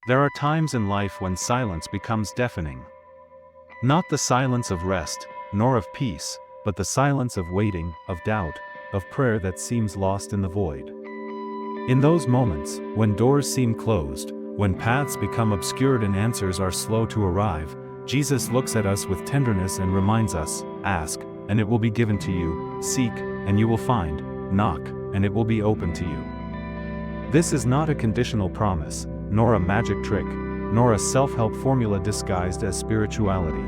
There are times in life when silence becomes deafening. Not the silence of rest, nor of peace, but the silence of waiting, of doubt, of prayer that seems lost in the void. In those moments, when doors seem closed, when paths become obscured and answers are slow to arrive, Jesus looks at us with tenderness and reminds us, ask, and it will be given to you, seek, and you will find, knock, and it will be open to you. This is not a conditional promise, nor a magic trick, nor a self-help formula disguised as spirituality.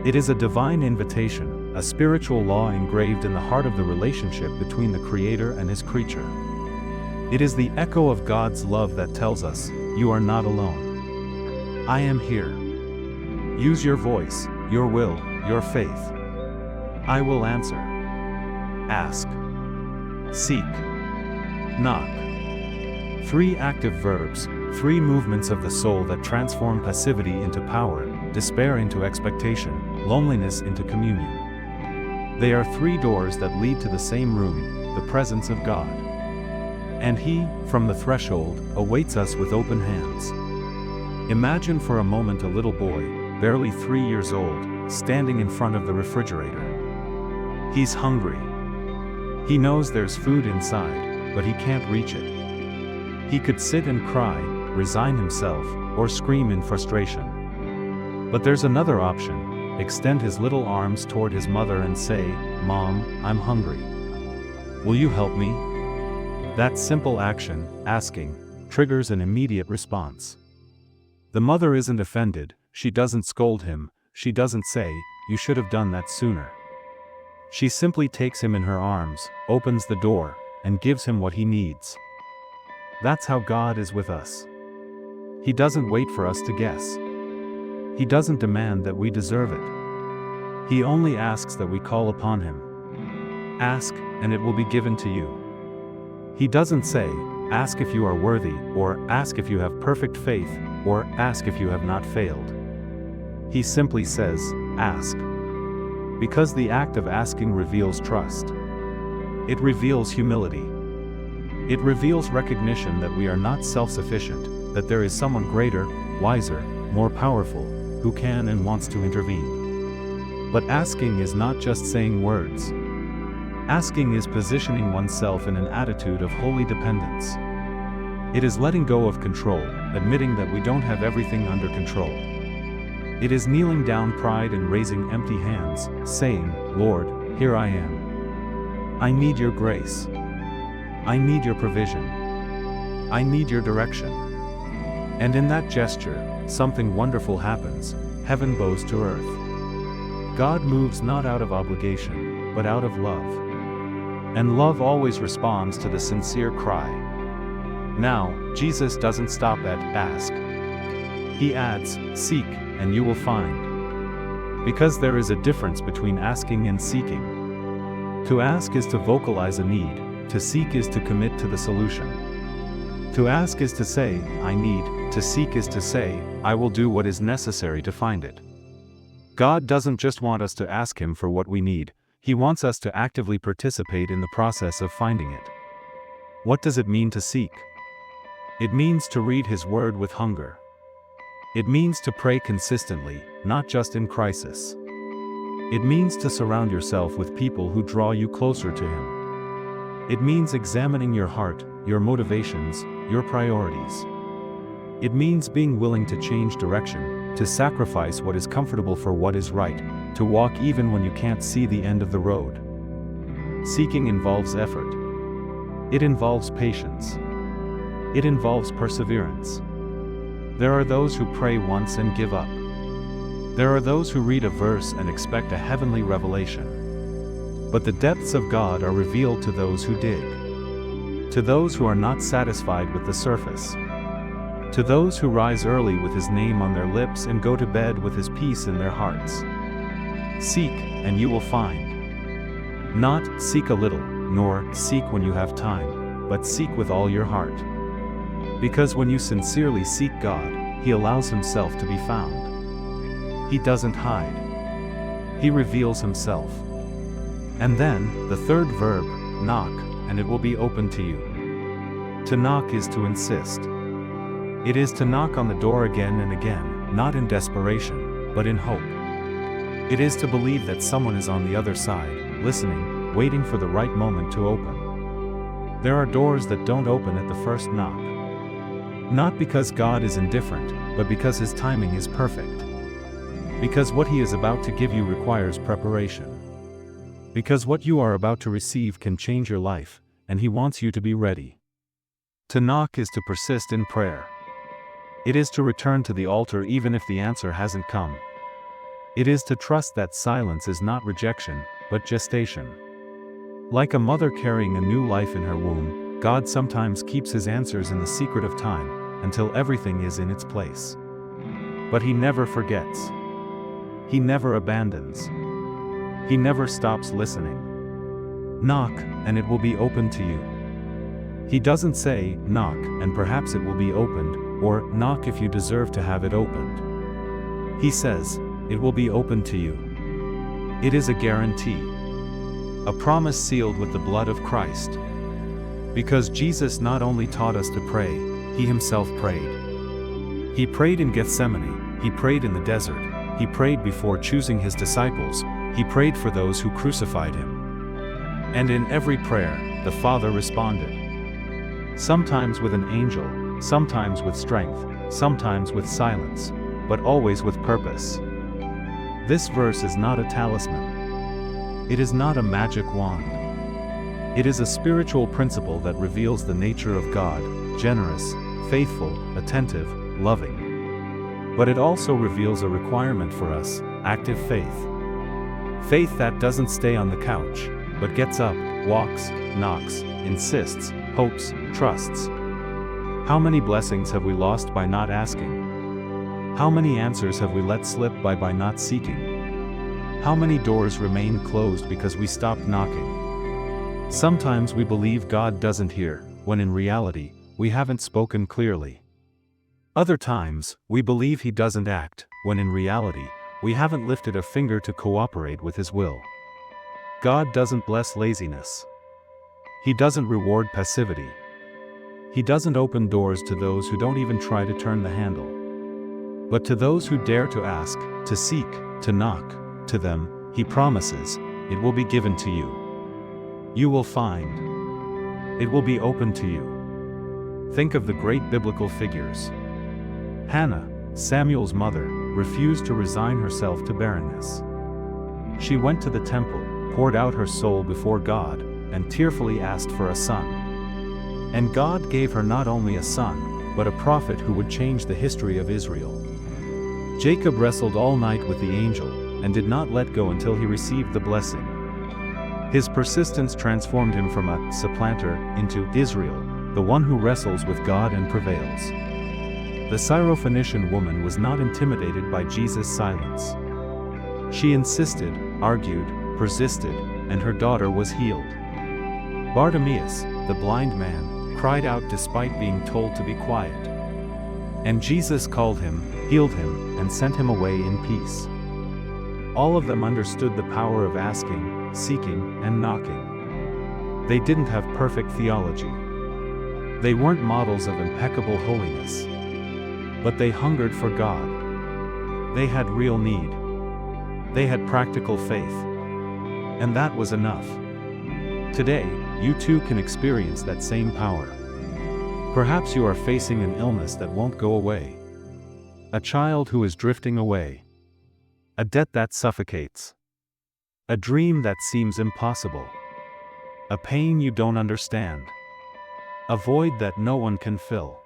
It is a divine invitation, a spiritual law engraved in the heart of the relationship between the Creator and His creature. It is the echo of God's love that tells us, you are not alone. I am here. Use your voice, your will, your faith. I will answer. Ask. Seek. Knock. 3 active verbs, 3 movements of the soul that transform passivity into power, despair into expectation, loneliness into communion. They are 3 doors that lead to the same room, the presence of God. And He, from the threshold, awaits us with open hands. Imagine for a moment a little boy, barely 3 years old, standing in front of the refrigerator. He's hungry. He knows there's food inside, but he can't reach it. He could sit and cry, resign himself, or scream in frustration. But there's another option: extend his little arms toward his mother and say, "Mom, I'm hungry. Will you help me?" That simple action, asking, triggers an immediate response. The mother isn't offended, she doesn't scold him, she doesn't say, "You should have done that sooner." She simply takes him in her arms, opens the door, and gives him what he needs. That's how God is with us. He doesn't wait for us to guess. He doesn't demand that we deserve it. He only asks that we call upon Him. Ask, and it will be given to you. He doesn't say, ask if you are worthy, or ask if you have perfect faith, or ask if you have not failed. He simply says, ask. Because the act of asking reveals trust. It reveals humility. It reveals recognition that we are not self-sufficient, that there is someone greater, wiser, more powerful, who can and wants to intervene. But asking is not just saying words. Asking is positioning oneself in an attitude of holy dependence. It is letting go of control, admitting that we don't have everything under control. It is kneeling down pride and raising empty hands, saying, "Lord, here I am. I need your grace. I need your provision. I need your direction." And in that gesture, something wonderful happens. Heaven bows to earth. God moves not out of obligation, but out of love. And love always responds to the sincere cry. Now, Jesus doesn't stop at ask. He adds, seek, and you will find. Because there is a difference between asking and seeking. To ask is to vocalize a need. To seek is to commit to the solution. To ask is to say, I need. To seek is to say, I will do what is necessary to find it. God doesn't just want us to ask Him for what we need, He wants us to actively participate in the process of finding it. What does it mean to seek? It means to read His Word with hunger. It means to pray consistently, not just in crisis. It means to surround yourself with people who draw you closer to Him. It means examining your heart, your motivations, your priorities. It means being willing to change direction, to sacrifice what is comfortable for what is right, to walk even when you can't see the end of the road. Seeking involves effort. It involves patience. It involves perseverance. There are those who pray once and give up. There are those who read a verse and expect a heavenly revelation. But the depths of God are revealed to those who dig. To those who are not satisfied with the surface. To those who rise early with His name on their lips and go to bed with His peace in their hearts. Seek, and you will find. Not seek a little, nor seek when you have time, but seek with all your heart. Because when you sincerely seek God, He allows Himself to be found. He doesn't hide. He reveals Himself. And then, the third verb, knock, and it will be open to you. To knock is to insist. It is to knock on the door again and again, not in desperation, but in hope. It is to believe that someone is on the other side, listening, waiting for the right moment to open. There are doors that don't open at the first knock. Not because God is indifferent, but because His timing is perfect. Because what He is about to give you requires preparation. Because what you are about to receive can change your life, and He wants you to be ready. To knock is to persist in prayer. It is to return to the altar even if the answer hasn't come. It is to trust that silence is not rejection, but gestation. Like a mother carrying a new life in her womb, God sometimes keeps His answers in the secret of time, until everything is in its place. But He never forgets. He never abandons. He never stops listening. Knock, and it will be open to you. He doesn't say, knock, and perhaps it will be opened, or knock if you deserve to have it opened. He says, it will be open to you. It is a guarantee. A promise sealed with the blood of Christ. Because Jesus not only taught us to pray, He Himself prayed. He prayed in Gethsemane, He prayed in the desert, He prayed before choosing His disciples, He prayed for those who crucified Him. And in every prayer, the Father responded. Sometimes with an angel, sometimes with strength, sometimes with silence, but always with purpose. This verse is not a talisman. It is not a magic wand. It is a spiritual principle that reveals the nature of God, generous, faithful, attentive, loving. But it also reveals a requirement for us, active faith. Faith that doesn't stay on the couch, but gets up, walks, knocks, insists, hopes, trusts. How many blessings have we lost by not asking? How many answers have we let slip by not seeking? How many doors remain closed because we stopped knocking? Sometimes we believe God doesn't hear, when in reality, we haven't spoken clearly. Other times, we believe He doesn't act, when in reality, we haven't lifted a finger to cooperate with His will. God doesn't bless laziness. He doesn't reward passivity. He doesn't open doors to those who don't even try to turn the handle. But to those who dare to ask, to seek, to knock, to them, He promises, it will be given to you. You will find. It will be open to you. Think of the great biblical figures. Hannah, Samuel's mother, refused to resign herself to barrenness. She went to the temple, poured out her soul before God, and tearfully asked for a son. And God gave her not only a son, but a prophet who would change the history of Israel. Jacob wrestled all night with the angel, and did not let go until he received the blessing. His persistence transformed him from a supplanter into Israel, the one who wrestles with God and prevails. The Syrophoenician woman was not intimidated by Jesus' silence. She insisted, argued, persisted, and her daughter was healed. Bartimaeus, the blind man, cried out despite being told to be quiet. And Jesus called him, healed him, and sent him away in peace. All of them understood the power of asking, seeking, and knocking. They didn't have perfect theology. They weren't models of impeccable holiness. But they hungered for God. They had real need. They had practical faith. And that was enough. Today, you too can experience that same power. Perhaps you are facing an illness that won't go away. A child who is drifting away. A debt that suffocates. A dream that seems impossible. A pain you don't understand. A void that no one can fill.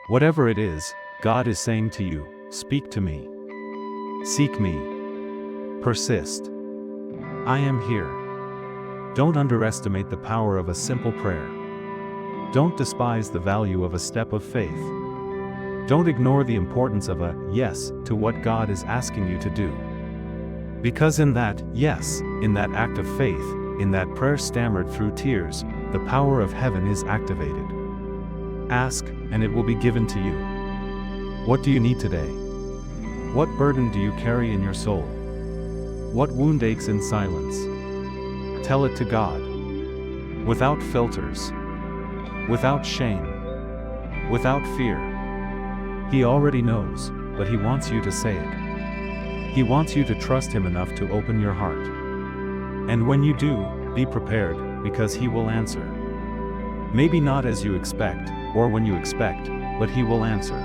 Whatever it is, God is saying to you, speak to me. Seek me. Persist. I am here. Don't underestimate the power of a simple prayer. Don't despise the value of a step of faith. Don't ignore the importance of a yes to what God is asking you to do. Because in that yes, in that act of faith, in that prayer stammered through tears, the power of heaven is activated. Ask, and it will be given to you. What do you need today? What burden do you carry in your soul? What wound aches in silence? Tell it to God. Without filters. Without shame. Without fear. He already knows, but He wants you to say it. He wants you to trust Him enough to open your heart. And when you do, be prepared, because He will answer. Maybe not as you expect, or when you expect, but He will answer.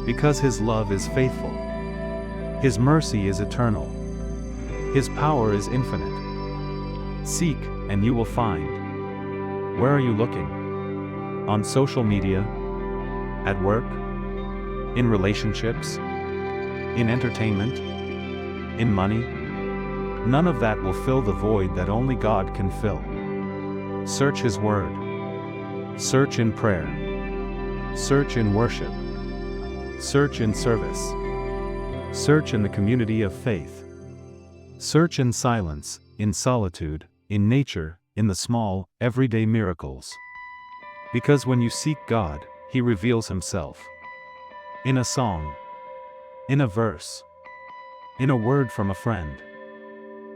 Because His love is faithful. His mercy is eternal. His power is infinite. Seek, and you will find. Where are you looking? On social media? At work? In relationships? In entertainment? In money? None of that will fill the void that only God can fill. Search His Word. Search in prayer. Search in worship. Search in service. Search in the community of faith. Search in silence, in solitude, in nature, in the small, everyday miracles. Because when you seek God, He reveals Himself. In a song. In a verse. In a word from a friend.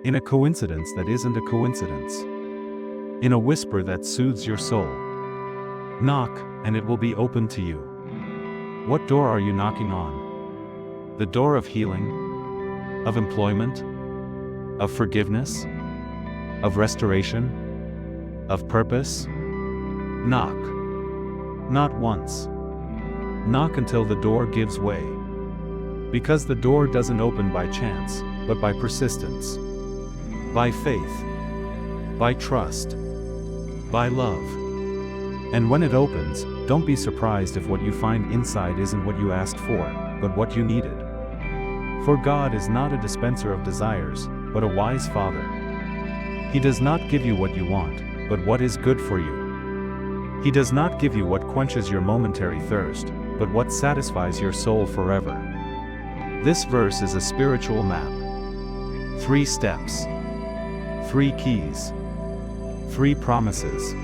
In a coincidence that isn't a coincidence. In a whisper that soothes your soul. Knock, and it will be opened to you. What door are you knocking on? The door of healing? Of employment? Of forgiveness? Of restoration? Of purpose? Knock. Not once. Knock until the door gives way. Because the door doesn't open by chance, but by persistence. By faith. By trust. By love. And when it opens, don't be surprised if what you find inside isn't what you asked for, but what you needed. For God is not a dispenser of desires, but a wise Father. He does not give you what you want, but what is good for you. He does not give you what quenches your momentary thirst, but what satisfies your soul forever. This verse is a spiritual map. 3 steps. 3 keys. 3 promises.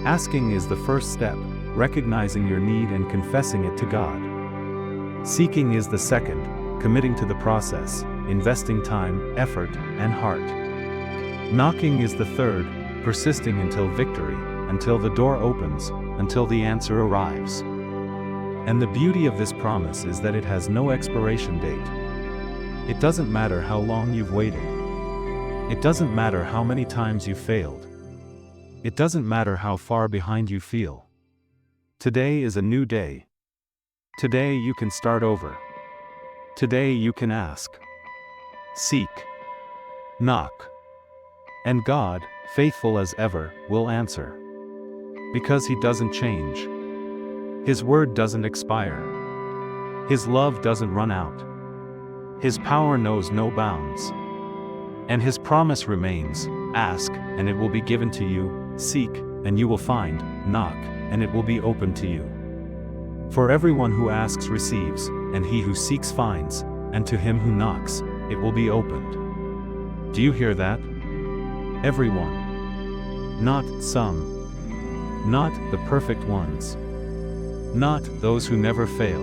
Asking is the first step, recognizing your need and confessing it to God. Seeking is the second, committing to the process, investing time, effort, and heart. Knocking is the third, persisting until victory, until the door opens, until the answer arrives. And the beauty of this promise is that it has no expiration date. It doesn't matter how long you've waited. It doesn't matter how many times you failed. It doesn't matter how far behind you feel. Today is a new day. Today you can start over. Today you can ask. Seek. Knock. And God, faithful as ever, will answer. Because He doesn't change. His word doesn't expire. His love doesn't run out. His power knows no bounds. And His promise remains, ask, and it will be given to you, seek, and you will find, knock, and it will be opened to you. For everyone who asks receives, and he who seeks finds, and to him who knocks, it will be opened. Do you hear that? Everyone. Not some. Not the perfect ones. Not those who never fail.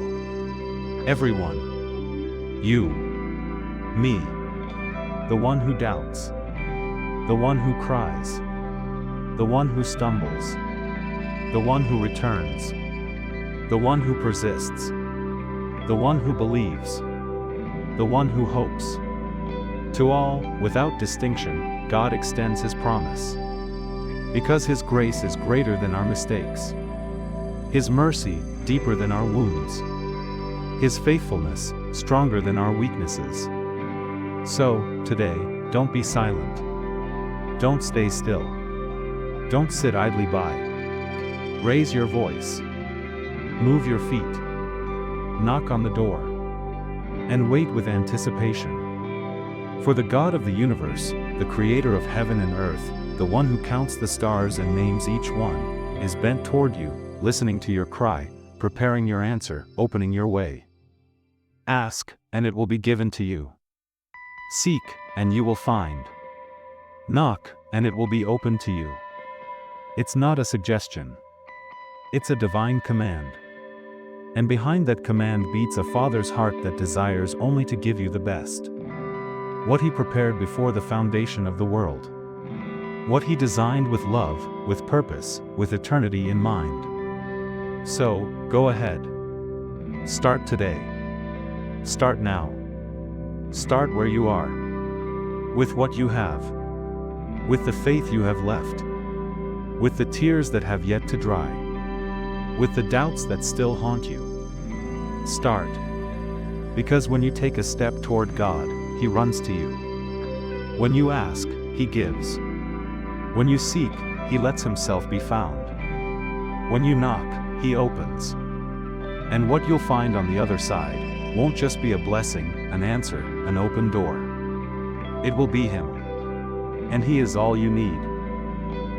Everyone. You. Me. The one who doubts. The one who cries. The one who stumbles. The one who returns. The one who persists. The one who believes. The one who hopes. To all, without distinction, God extends His promise. Because His grace is greater than our mistakes. His mercy, deeper than our wounds. His faithfulness, stronger than our weaknesses. So, today, don't be silent. Don't stay still. Don't sit idly by. Raise your voice. Move your feet. Knock on the door. And wait with anticipation. For the God of the universe, the creator of heaven and earth, the one who counts the stars and names each one, is bent toward you, listening to your cry, preparing your answer, opening your way. Ask, and it will be given to you. Seek, and you will find. Knock, and it will be opened to you. It's not a suggestion. It's a divine command. And behind that command beats a Father's heart that desires only to give you the best. What He prepared before the foundation of the world. What He designed with love, with purpose, with eternity in mind. So, go ahead. Start today. Start now. Start where you are. With what you have. With the faith you have left. With the tears that have yet to dry. With the doubts that still haunt you. Start. Because when you take a step toward God, He runs to you. When you ask, He gives. When you seek, He lets Himself be found. When you knock, He opens. And what you'll find on the other side won't just be a blessing, an answer, an open door. It will be Him. And He is all you need.